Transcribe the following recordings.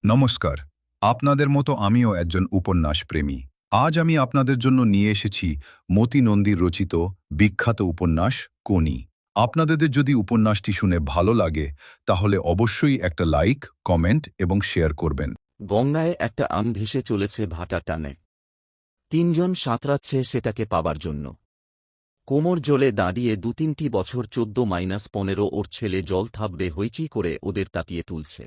নমস্কার। আপনাদের মতো আমিও একজন উপন্যাস প্রেমী। আজ আমি আপনাদের জন্য নিয়ে এসেছি মতি নন্দীর রচিত বিখ্যাত উপন্যাস কোনি। আপনাদের যদি উপন্যাসটি শুনে ভালো লাগে তাহলে অবশ্যই একটা লাইক, কমেন্ট এবং শেয়ার করবেন। গঙ্গায় একটা আম ভেসে চলেছে ভাটা টানে। তিনজন সাঁতরাচ্ছে সেটাকে পাবার জন্য। কোমর জলে দাঁড়িয়ে ২-৩টি বছর ১৪-১৫ ওর ছেলে জল থাবড়ে হইচি করে ওদের তাতিয়ে তুলছে।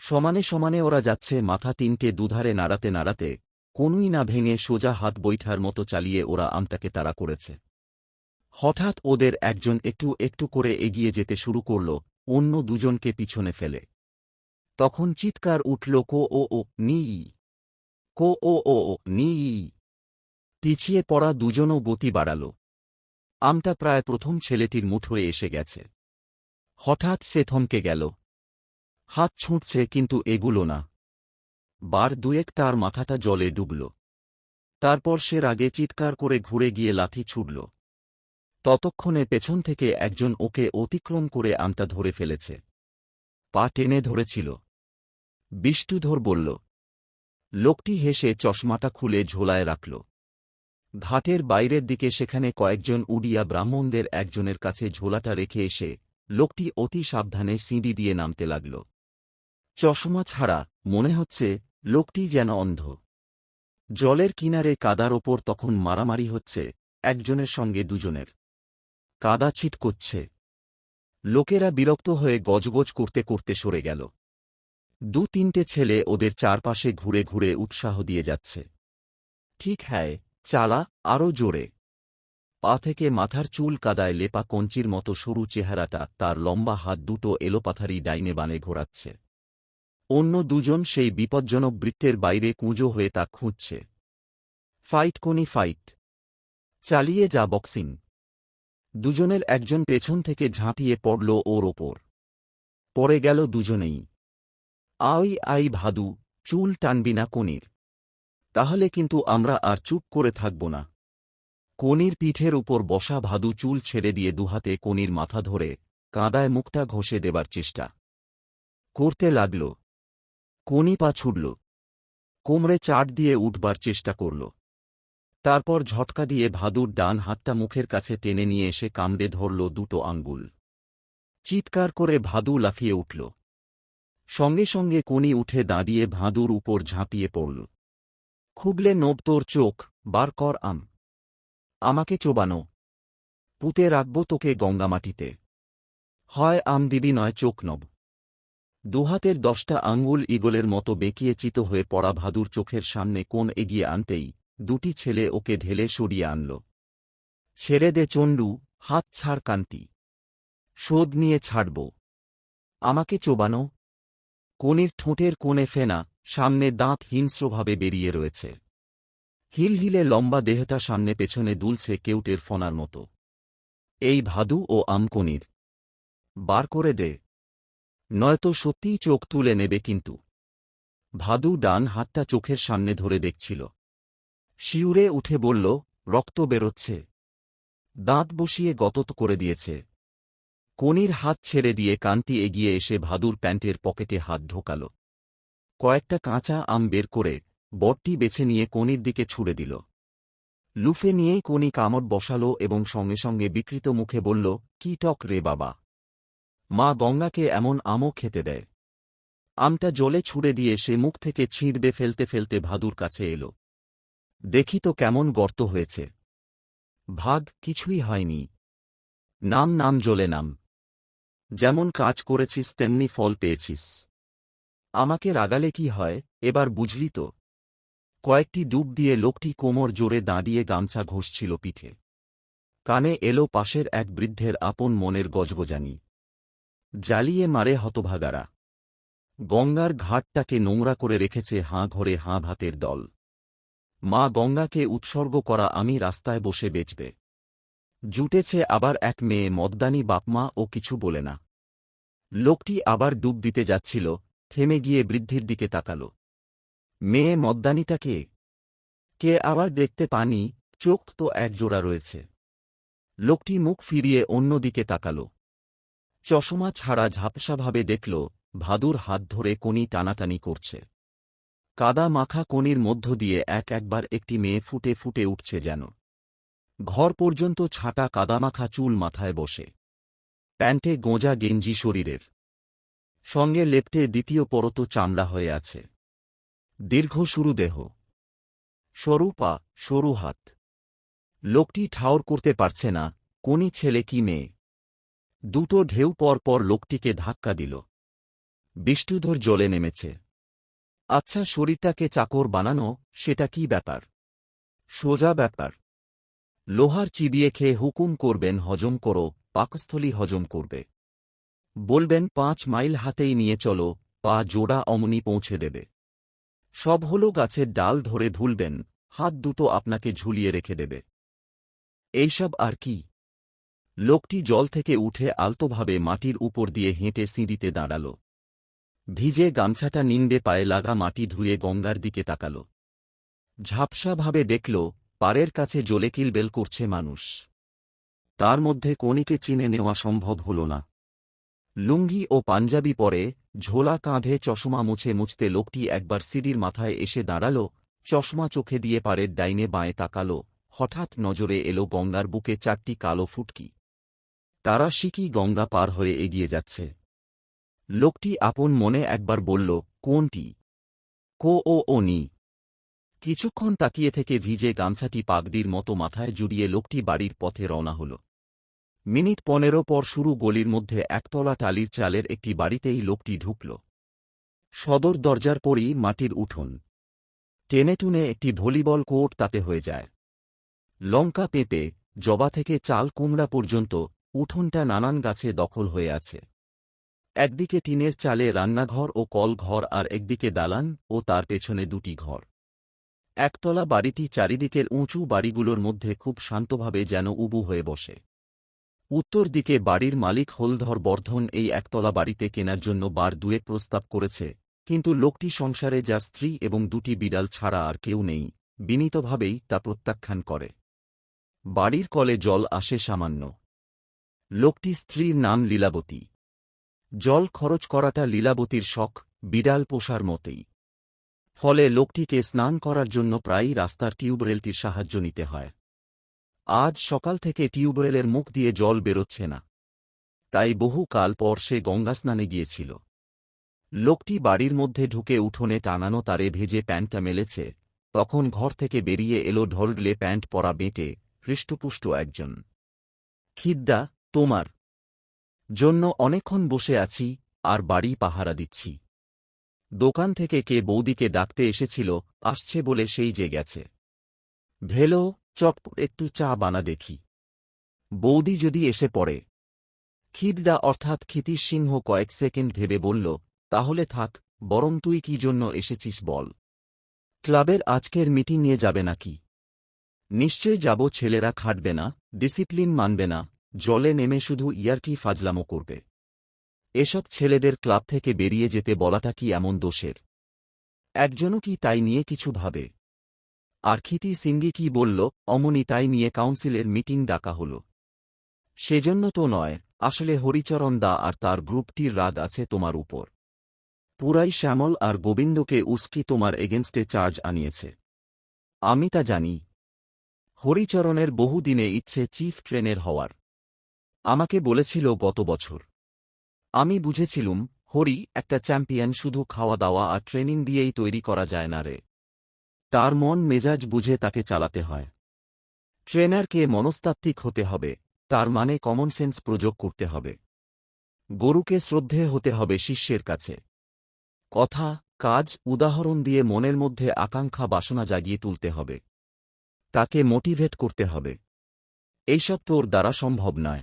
সমানে সমানে ওরা যাচ্ছে, মাথা তিনটে দুধারে নাড়াতে নাড়াতে, কোনুই না ভেঙে সোজা হাত বৈঠার মতো চালিয়ে ওরা আমটাকে তাড়া করেছে। হঠাৎ ওদের একজন একটু একটু করে এগিয়ে যেতে শুরু করল, অন্য দুজনকে পিছনে ফেলে। তখন চিৎকার উঠল, কো ও ও নি, কো ও ও ও নি। পিছিয়ে পড়া দুজনও গতি বাড়াল। আমটা প্রায় প্রথম ছেলেটির মুঠোয় এসে গেছে। হঠাৎ সে থমকে গেল। হাত ছুঁটছে কিন্তু এগুল না। বার দুয়েক তার মাথাটা জলে ডুবল। তারপর সে রাগে চিৎকার করে ঘুরে গিয়ে লাথি ছুড়ল। ততক্ষণে পেছন থেকে একজন ওকে অতিক্রম করে আমটা ধরে ফেলেছে। পা টেনে ধরেছিল। বিষ্ণুধর বলল। লোকটি হেসে চশমাটা খুলে ঝোলায় রাখল। ঘাটের বাইরের দিকে সেখানে কয়েকজন উড়িয়া ব্রাহ্মণদের একজনের কাছে ঝোলাটা রেখে এসে লোকটি অতি সাবধানে সিঁড়ি দিয়ে নামতে লাগল। চশমা ছাড়া, মনে হচ্ছে লোকটি যেন অন্ধ। জলের কিনারে কাদার ওপর তখন মারামারি হচ্ছে, একজনের সঙ্গে দুজনের। কাদা ছিটকচ্ছে। লোকেরা বিরক্ত হয়ে গজগজ করতে করতে সরে গেল। ২-৩টে ছেলে ওদের চারপাশে ঘুরে ঘুরে উৎসাহ দিয়ে যাচ্ছে। ঠিক হ্যায়, চালা, আরও জোরে। পা থেকে মাথার চুল কাদায় লেপা কঞ্চির মতো সরু চেহারাটা, তার লম্বা হাত দুটো এলোপাথারি ডাইনে বানে ঘোরাচ্ছে। অন্য দুজন সেই বিপজ্জনক বৃত্তের বাইরে কুঁজো হয়ে তা খুঁজছে। ফাইট কোনি ফাইট, চালিয়ে যা বক্সিং। দুজনের একজন পেছন থেকে ঝাঁপিয়ে পড়ল ওর ওপর। পড়ে গেল দুজনেই। আই আই ভাদু, চুল টানবি না কোনির, তাহলে কিন্তু আমরা আর চুপ করে থাকব না। কোনির পিঠের উপর বসা ভাদু চুল ছেড়ে দিয়ে দুহাতে কোনির মাথা ধরে কাঁদায় মুখটা ঘষে দেবার চেষ্টা করতে লাগল। কোনি পা ছুটল, কোমরে চাট দিয়ে উঠবার চেষ্টা করল। তারপর ঝটকা দিয়ে ভাদুর ডান হাতটা মুখের কাছে টেনে নিয়ে এসে কামড়ে ধরল দুটো আঙ্গুল। চিৎকার করে ভাদু লাফিয়ে উঠল। সঙ্গে সঙ্গে কোনি উঠে দাঁড়িয়ে ভাদুর উপর ঝাঁপিয়ে পড়ল। খুবলে নোব তোর চোখ, বার কর আম। আমাকে চোবানো, পুঁতে রাখব তোকে গঙ্গামাটিতে। হয় আম দিবি নয় চোখ নব। দুহাতের 10টা আঙ্গুল ঈগলের মতো বেঁকিয়ে চিত হয়ে পড়া ভাদুর চোখের সামনে কোণ এগিয়ে আনতেই দুটি ছেলে ওকে ঢেলে সরিয়ে আনল। ছেড়ে দে চণ্ডু, হাত ছাড় কান্তি। শোধ নিয়ে ছাড়ব। আমাকে চোবানো। কোনির ঠোঁটের কোণে ফেনা, সামনে দাঁত হিংস্রভাবে বেরিয়ে রয়েছে। হিলহিলে লম্বা দেহটা সামনে পেছনে দুলছে কেউটের ফনার মতো। এই ভাদু ও আমকনির। বার করে দে, নয়তো সত্যিই চোখ তুলে নেবে কিন্তু। ভাদু ডান হাতটা চোখের সামনে ধরে দেখছিল। শিউরে উঠে বলল, রক্ত বেরোচ্ছে। দাঁত বসিয়ে গতত করে দিয়েছে। কোনির হাত ছেড়ে দিয়ে কান্তি এগিয়ে এসে ভাদুর প্যান্টের পকেটে হাত ঢোকাল। কয়েকটা কাঁচা আম বের করে বটটি বেছে নিয়ে কোনির দিকে ছুড়ে দিল। লুফে নিয়েই কোনি কামড় বসাল এবং সঙ্গে সঙ্গে বিকৃত মুখে বলল, কি টক রে বাবা, মা গঙ্গাকে এমন আমও খেতে দেয়। আমটা জলে ছুড়ে দিয়ে সে মুখ থেকে ছিঁড়বে ফেলতে ফেলতে ভাদুর কাছে এল। দেখি তো কেমন গর্ত হয়েছে। ভাগ, কিছুই হয়নি। নাম নাম জলে নাম। যেমন কাজ করেছিস তেমনি ফল পেয়েছিস। আমাকে রাগালে কি হয়, এবার বুঝলি তো। কয়েকটি ডুব দিয়ে লোকটি কোমর জোরে দাঁড়িয়ে গামছা ঘষছিল পিঠে। কানে এলো পাশের এক বৃদ্ধের আপন মনের গজগজানি। জ্বালিয়ে মারে হতভাগারা। গঙ্গার ঘাটটাকে নোংরা করে রেখেছে হাঁ ঘরে হাঁ ভাতের দল। মা গঙ্গাকে উৎসর্গ করা আমি রাস্তায় বসে বেচবে। জুটেছে আবার এক মেয়ে মদ্দানি বাপমা ও কিছু বলে না। লোকটি আবার ডুব দিতে যাচ্ছিল, থেমে গিয়ে বৃদ্ধির দিকে তাকাল। মেয়ে মদ্দানিটা কে? কে আবার দেখতে পানি, চোখ তো একজোড়া রয়েছে। লোকটি মুখ ফিরিয়ে অন্য দিকে তাকাল। চশমা ছাড়া ঝাপসাভাবে দেখল ভাদুর হাত ধরে কোনি টানাটানি করছে। কাদা মাখা কোনির মধ্য দিয়ে একবার একটি মেয়ে ফুটে ফুটে উঠছে যেন। ঘর পর্যন্ত ছাটা কাদামাখা চুল মাথায় বসে। প্যান্টে গোঁজা গেঞ্জি শরীরের সঙ্গে লেপ্টে দ্বিতীয় পরত চামড়া হয়ে আছে। দীর্ঘ সরু দেহ, সরু পা, সরু হাত। লোকটি ঠাউর করতে পারছে না কোনি ছেলে কি মেয়ে। দুটো ঢেউ পর পর লোকটিকে ধাক্কা দিল। বিষ্ণুধর জলে নেমেছে। আচ্ছা, শরীরটাকে চাকর বানানো সেটা কি ব্যাপার? সোজা ব্যাপার। লোহার চিবিয়ে খেয়ে হুকুম করবেন হজম করো, পাকস্থলী হজম করবে। বলবেন 5 মাইল হাতেই নিয়ে চলো, পা জোড়া অমনি পৌঁছে দেবে। সব হল গাছের ডাল ধরে ভুলবেন, হাত দুটো আপনাকে ঝুলিয়ে রেখে দেবে। এইসব আর কি? লোকটি জল থেকে উঠে আলতোভাবে মাটির উপর দিয়ে হেঁটে সিঁড়িতে দাঁড়াল। ভিজে গামছাটা নিন্দে পায়ে লাগা মাটি ধুয়ে গঙ্গার দিকে তাকাল। ঝাপসাভাবে দেখল পাড়ের কাছে জলে কিলবেল করছে মানুষ। তার মধ্যে কোনিকে চিনে নেওয়া সম্ভব হল না। লুঙ্গি ও পাঞ্জাবি পরে, ঝোলা কাঁধে, চশমা মুছে মুছতে লোকটি একবার সিঁড়ির মাথায় এসে দাঁড়াল। চশমা চোখে দিয়ে পাড়ের ডাইনে বাঁয়ে তাকাল। হঠাৎ নজরে এলো গঙ্গার বুকে 4টি কালো ফুটকি। তারা শিকি গঙ্গা পার হয়ে এগিয়ে যাচ্ছে। লোকটি আপন মনে একবার বলল, কোনটি? ও নি। কিছুক্ষণ তাকিয়ে থেকে ভিজে গামছাটি পাগড়ির মতো মাথায় জুড়িয়ে লোকটি বাড়ির পথে রওনা হল। মিনিট 15 পর শুরু গলির মধ্যে একতলা টালির চালের একটি বাড়িতেই লোকটি ঢুকল। সদর দরজার পরই মাটির উঠোন। টেনেটুনে একটি ভলিবল কোর্ট তাতে হয়ে যায়। লঙ্কা, পেঁপে, জবা থেকে চাল কুমড়া পর্যন্ত উঠোনটা নানান গাছে দখল হয়ে আছে। একদিকে টিনের চালে রান্নাঘর ও কল ঘর, আর একদিকে দালান ও তার পেছনে 2টি ঘর। একতলা বাড়িটি চারিদিকের উঁচু বাড়িগুলোর মধ্যে খুব শান্তভাবে যেন উবু হয়ে বসে। উত্তর দিকে বাড়ির মালিক হলধর বর্ধন এই একতলা বাড়িতে কেনার জন্য বার দুয়েক প্রস্তাব করেছে, কিন্তু লোকটি সংসারে যা স্ত্রী এবং 2টি বিড়াল ছাড়া আর কেউ নেই, বিনীতভাবেই তা প্রত্যাখ্যান করে। বাড়ির কলে জল আসে সামান্য। লোকটি স্ত্রীর নাম লীলাবতী। জল খরচ করাটা লীলাবতীর শখ, বিড়াল পোষার মতেই। ফলে লোকটিকে স্নান করার জন্য প্রায়ই রাস্তার টিউবওয়েলটির সাহায্য নিতে হয়। আজ সকাল থেকে টিউবওয়েলের মুখ দিয়ে জল বেরোচ্ছে না, তাই বহু কাল পর সে গঙ্গাস্নানে গিয়েছিল। লোকটি বাড়ির মধ্যে ঢুকে উঠোনে টানানো তারে ভেজে প্যান্টটা মেলেছে, তখন ঘর থেকে বেরিয়ে এলো ঢলঢলে প্যান্ট পরা বেঁটে হৃষ্টপুষ্ট একজন। খিদ্দা, তোমার জন্য অনেকক্ষণ বসে আছি আর বাড়ি পাহারা দিচ্ছি। দোকান থেকে কে বৌদিকে ডাকতে এসেছিল, আসছে বলে সেই যে গেছে। ভেলো, চটপট একটু চা বানা দেখি। বৌদি যদি এসে পড়ে। খিদ্দা অর্থাৎ ক্ষিতীশ সিংহ কয়েক সেকেন্ড ভেবে বলল, তাহলে থাক, বরং তুই কি জন্য এসেছিস বল। ক্লাবের আজকের মিটিং নিয়ে যাবে নাকি? নিশ্চয় যাব। ছেলেরা খাটবে না, ডিসিপ্লিন মানবে না, জলে নেমে শুধু ইয়ার্কি ফাজলামো করবে। এসব ছেলেদের ক্লাব থেকে বেরিয়ে যেতে বলাটা কি এমন দোষের? একজনও কি তাই নিয়ে কিছু ভাবে? আর ক্ষিতি সিঙ্গি কি বলল, অমনি তাই নিয়ে কাউন্সিলের মিটিং ডাকা হল। সেজন্য তো নয়, আসলে হরিচরণ দা আর তার গ্রুপটির রাগ আছে তোমার উপর। পুরাই শ্যামল আর গোবিন্দকে উস্কি তোমার এগেনস্টে চার্জ আনিয়েছে। আমি তা জানি। হরিচরণের বহুদিনে ইচ্ছে চিফ ট্রেনের হওয়ার। আমাকে বলেছিল গত বছর। আমি বুঝেছিলুম, হরি একটা চ্যাম্পিয়ন, শুধু খাওয়া দাওয়া আর ট্রেনিং দিয়েই তৈরি করা যায় না রে। তার মন মেজাজ বুঝে তাকে চালাতে হয়। ট্রেনারকে মনস্তাত্ত্বিক হতে হবে, তার মানে কমন সেন্স প্রয়োগ করতে হবে। গরুকে শ্রদ্ধেয় হতে হবে শিষ্যের কাছে। কথা, কাজ, উদাহরণ দিয়ে মনের মধ্যে আকাঙ্ক্ষা বাসনা জাগিয়ে তুলতে হবে। তাকে মোটিভেট করতে হবে। এইসব তোর দ্বারা সম্ভব নয়।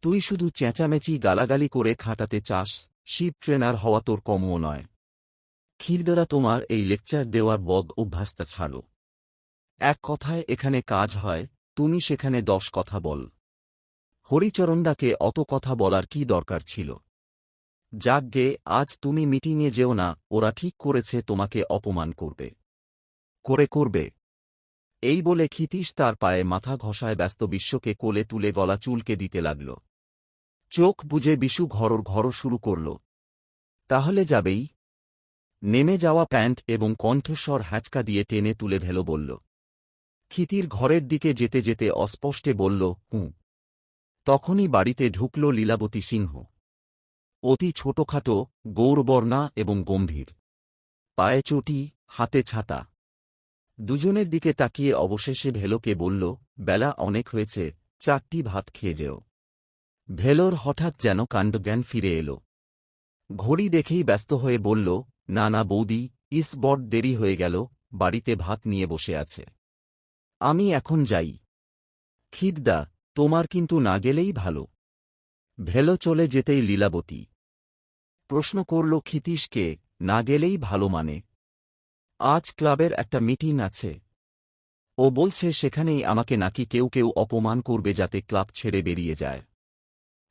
তুই শুধু চেঁচামেচি গালাগালি করে খাটাতে চাস, শিপ ট্রেনার হওয়া তোর কমও নয়। খিরদারা, তোমার এই লেকচার দেওয়ার বদ অভ্যাসটা ছাড়ো। এক কথায় এখানে কাজ হয়, তুমি সেখানে 10 কথা বল। হরিচরণদাকে অত কথা বলার কি দরকার ছিল? যাকগে, আজ তুমি মিটিংয়ে যেও না, ওরা ঠিক করেছে তোমাকে অপমান করবে। করবে। এই বলে ক্ষিতীশ তার পায়ে মাথা ঘষায় ব্যস্ত বিশ্বকে কোলে তুলে গলা চুলকে দিতে লাগল। চোখ বুজে বিশু ঘরর শুরু করল। তাহলে যাবেই? নেমে যাওয়া প্যান্ট এবং কণ্ঠস্বর হ্যাঁচকা দিয়ে টেনে তুলে ভেলো বলল। ক্ষিতির ঘরের দিকে যেতে যেতে অস্পষ্টে বলল, হুঁ। তখনই বাড়িতে ঢুকল লীলাবতী সিংহ। অতি ছোটখাটো, গৌরবর্ণা এবং গম্ভীর। পায়ে চটি, হাতে ছাতা। দুজনের দিকে তাকিয়ে অবশেষে ভেলোকে বলল, বেলা অনেক হয়েছে, 4টি ভাত খেয়ে যেও। ভেলোর হঠাৎ যেন কাণ্ডজ্ঞান ফিরে এল। ঘড়ি দেখেই ব্যস্ত হয়ে বলল, না না বৌদি, বড় দেরি হয়ে গেল, বাড়িতে ভাত নিয়ে বসে আছে। আমি এখন যাই। খিদদা, তোমার কিন্তু না গেলেই ভালো। ভেলো চলে যেতেই লীলাবতী প্রশ্ন করল ক্ষিতীশকে, না গেলেই ভালো মানে? আজ ক্লাবের একটা মিটিং আছে। ও বলছে সেখানেই আমাকে নাকি কেউ কেউ অপমান করবে যাতে ক্লাব ছেড়ে বেরিয়ে যায়।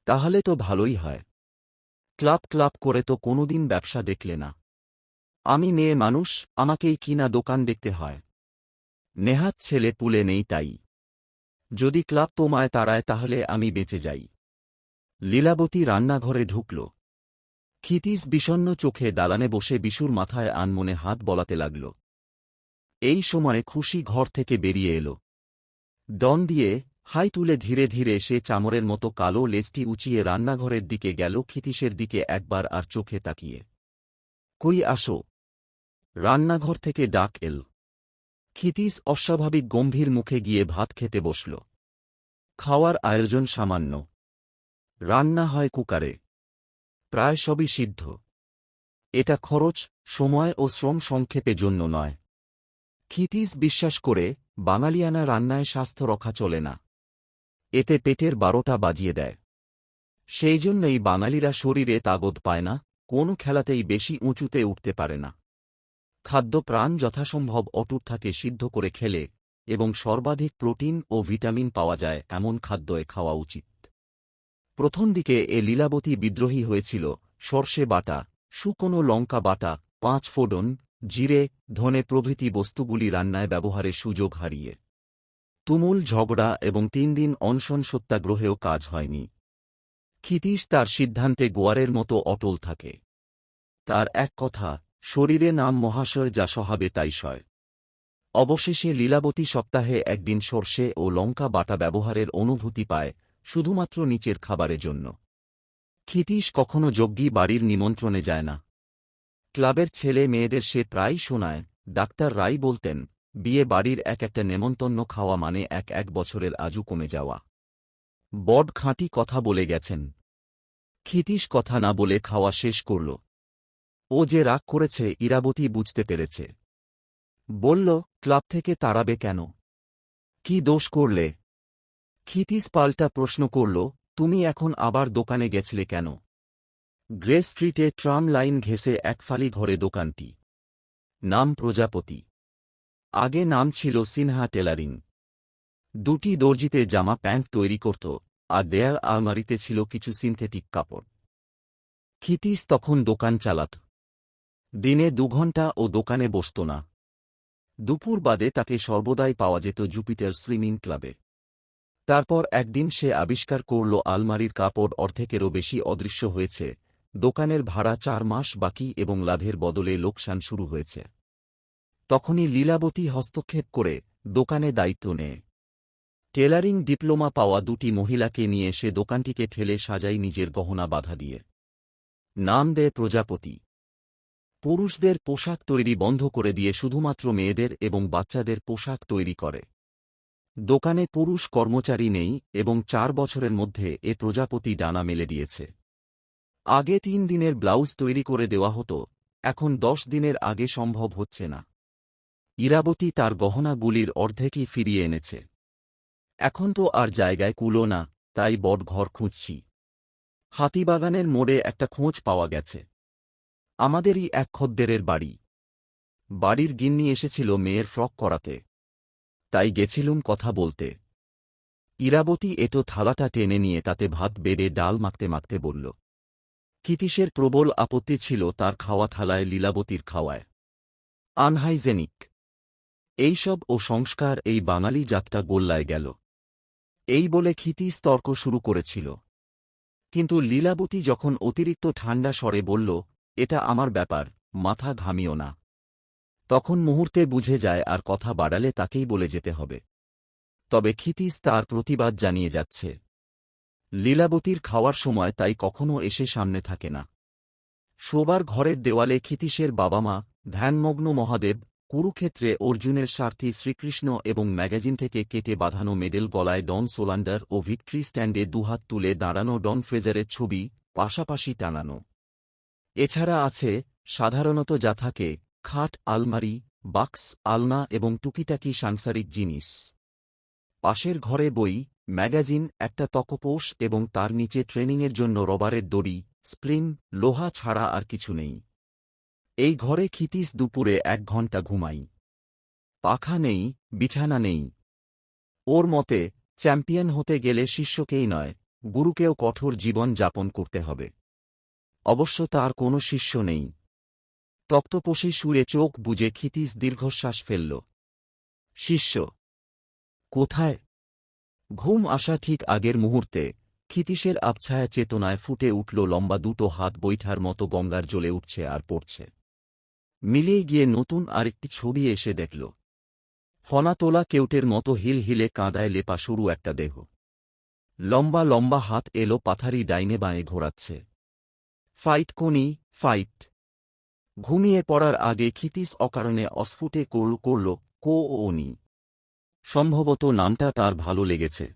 তাহলে তো ভালোই হয়। ক্লাব ক্লাব করে তো কোনোদিন ব্যবসা দেখলে না। আমি মেয়ে মানুষ, আমাকেই কিনা দোকান দেখতে হয়। নেহাত ছেলে পুলে নেই তাই। যদি ক্লাব তোমায় তাড়ায় তাহলে আমি বেঁচে যাই। লীলাবতী রান্নাঘরে ঢুকল। ক্ষিতীশ বিষণ্ণ চোখে দালানে বসে বিশুর মাথায় আনমনে হাত বলাতে লাগল। এই সময়ে খুশি ঘর থেকে বেরিয়ে এল। ডন দিয়ে হাই তুলে ধীরে ধীরে সে চামরের মতো কালো লেজটি উঁচিয়ে রান্নাঘরের দিকে গেল ক্ষিতীশের দিকে একবার আর চোখে তাকিয়ে। কই আসো। রান্নাঘর থেকে ডাক এল। ক্ষিতীশ অস্বাভাবিক গম্ভীর মুখে গিয়ে ভাত খেতে বসল। খাওয়ার আয়োজন সামান্য। রান্না হয় কুকারে। প্রায় সবই সিদ্ধ। এটা খরচ, সময় ও শ্রম সংক্ষেপের জন্য নয়। ক্ষিতীশ বিশ্বাস করে, বাঙালিয়ানা রান্নায় স্বাস্থ্য রক্ষা চলে না। এতে পেটের 12টা বাজিয়ে দেয়। সেই জন্যই বাঙালিরা শরীরে তাগদ পায় না, কোনো খেলাতেই বেশি উঁচুতে উঠতে পারে না। খাদ্যপ্রাণ যথাসম্ভব অটুট থাকে সিদ্ধ করে খেলে, এবং সর্বাধিক প্রোটিন ও ভিটামিন পাওয়া যায় এমন খাদ্যে খাওয়া উচিত। প্রথম দিকে লীলাবতী বিদ্রোহী হয়েছিল সর্ষে বাটা, শুকনো লঙ্কা বাটা, 5 ফোড়ন, জিরে, ধনে প্রভৃতি বস্তুগুলি রান্নায় ব্যবহারের সুযোগ হারিয়ে। তুমুল ঝগড়া এবং 3 দিন অনশন সত্যাগ্রহেও কাজ হয়নি। ক্ষিতীশ তার সিদ্ধান্তে গোয়ারের মতো অটল থাকে। তার এক কথা, শরীরে নাম মহাশয় যা সহাবে তাই সয়। অবশেষে লীলাবতী সপ্তাহে একদিন সর্ষে ও লঙ্কা বাটা ব্যবহারের অনুভূতি পায়, শুধুমাত্র নিচের খাবারের জন্য। ক্ষিতীশ কখনো যজ্ঞী বাড়ির নিমন্ত্রণে যায় না। ক্লাবের ছেলে মেয়েদের সে প্রায়ই শোনায়। ডাক্তার রাই বলতেন, বিয়ে বাড়ির একটা নেমন্তন্ন খাওয়া মানে এক বছরের আজু কমে যাওয়া। বড খাঁটি কথা বলে গেছেন। ক্ষিতীশ কথা না বলে খাওয়া শেষ করল। ও যে রাগ করেছে ইরাবতী বুঝতে পেরেছে। বলল, ক্লাব থেকে তাড়াবে কেন? কি দোষ করলে? ক্ষিতীশ পাল্টা প্রশ্ন করল, তুমি এখন আবার দোকানে গেছিলে কেন? গ্রে স্ট্রিটে ট্রাম লাইন ঘেঁষে একফালি ঘরে দোকানটি। নাম প্রজাপতি। আগে নাম ছিল সিনহা টেলারিং। 2টি দর্জিতে জামা প্যান্ট তৈরি করত, আর দেয়াল আলমারিতে ছিল কিছু সিনথেটিক কাপড়। ক্ষিতীশ তখন দোকান চালাত। দিনে 2 ঘণ্টা ও দোকানে বসত না। দুপুর বাদে তাকে সর্বদাই পাওয়া যেত জুপিটার সুইমিং ক্লাবে। তারপর একদিন সে আবিষ্কার করল আলমারির কাপড় অর্ধেকেরও বেশি অদৃশ্য হয়েছে, দোকানের ভাড়া 4 মাস বাকি এবং লাভের বদলে লোকসান শুরু হয়েছে। তখনই লীলাবতী হস্তক্ষেপ করে দোকানে দায়িত্ব নেয়। টেলারিং ডিপ্লোমা পাওয়া 2টি মহিলাকে নিয়ে সে দোকানটিকে ঠেলে সাজাই নিজের গহনা বাধা দিয়ে। নাম দেয় প্রজাপতি। পুরুষদের পোশাক তৈরি বন্ধ করে দিয়ে শুধুমাত্র মেয়েদের এবং বাচ্চাদের পোশাক তৈরি করে। দোকানে পুরুষ কর্মচারী নেই এবং 4 বছরের মধ্যে প্রজাপতি ডানা মেলে দিয়েছে। আগে 3 দিনের ব্লাউজ তৈরি করে দেওয়া হতো, এখন 10 দিনের আগে সম্ভব হচ্ছে না। ইরাবতী তার গহনাগুলির অর্ধেকই ফিরিয়ে এনেছে। এখন তো আর জায়গায় কুলো না, তাই বড় ঘর খুঁজছি। হাতিবাগানের মোড়ে একটা খোঁজ পাওয়া গেছে। আমাদেরই এক খদ্দেরের বাড়ি। বাড়ির গিন্নি এসেছিল মেয়ের ফ্রক করাতে, তাই গেছিলুম কথা বলতে। ইরাবতী থালাটা টেনে নিয়ে তাতে ভাত বেড়ে ডাল মাখতে মাখতে বলল। ক্ষিতীশের প্রবল আপত্তি ছিল তার খাওয়া থালায় লীলাবতীর খাওয়ায়। আনহাইজেনিক। এইসব ও সংস্কার এই বাঙালি জাতটা গোল্লায় গেল, এই বলে ক্ষিতীশ তর্ক শুরু করেছিল। কিন্তু লীলাবতী যখন অতিরিক্ত ঠান্ডা স্বরে বলল, এটা আমার ব্যাপার, মাথা ঘামিও না। তখন মুহূর্তে বুঝে যায় আর কথা বাড়ালে তাকেই বলে যেতে হবে। তবে ক্ষিতিশ তার প্রতিবাদ জানিয়ে যাচ্ছে। লীলাবতীর খাওয়ার সময় তাই কখনও এসে সামনে থাকে না। শোবার ঘরের দেওয়ালে ক্ষিতীশের বাবা মা, ধ্যানমগ্ন মহাদেব, কুরুক্ষেত্রে অর্জুনের স্বার্থী শ্রীকৃষ্ণ এবং ম্যাগাজিন থেকে কেটে বাঁধানো মেডেল গলায় ডন সোলান্ডার ও ভিক্টরি স্ট্যান্ডে দুহাত তুলে দাঁড়ানো ডন ফ্রেজারের ছবি পাশাপাশি টানানো। এছাড়া আছে সাধারণত যা থাকে, খাট, আলমারি, বাক্স, আলনা এবং টুকিটাকি সাংসারিক জিনিস। পাশের ঘরে বই, ম্যাগাজিন, একটা তকপোষ এবং তার নিচে ট্রেনিংয়ের জন্য রবারের দড়ি, স্প্রিং, লোহা ছাড়া আর কিছু নেই। এই ঘরে ক্ষিতীশ দুপুরে 1 ঘণ্টা ঘুমাই। পাখা নেই, বিছানা নেই। ওর মতে চ্যাম্পিয়ন হতে গেলে শিষ্যকেই নয়, গুরুকেও কঠোর জীবন যাপন করতে হবে। অবশ্য তার কোনো শিষ্য নেই। তক্তপোষে শুয়ে চোখ বুজে ক্ষিতীশ দীর্ঘশ্বাস ফেলল। শিষ্য কোথায়? ঘুম আসা ঠিক আগের মুহূর্তে ক্ষিতীশের আবছায়া চেতনায় ফুটে উঠল লম্বা দুটো হাত বৈঠার মতো গঙ্গার জ্বলে উঠছে আর পড়ছে। মিলিয়ে গিয়ে নতুন আরেকটি ছবি এসে দেখল। ফনা তোলা কেউটের মতো হিল হিলে কাঁদায় লেপা সরু একটা দেহ। লম্বা লম্বা হাত এলো পাথারি ডাইনে বাঁয়ে ঘোরাচ্ছে। ফাইট কোনি, ফাইট। ঘুমিয়ে পড়ার আগে ক্ষিতীশ অকারণে অস্ফুটে করল কো ও নি। সম্ভবত নামটা তার ভালো লেগেছে।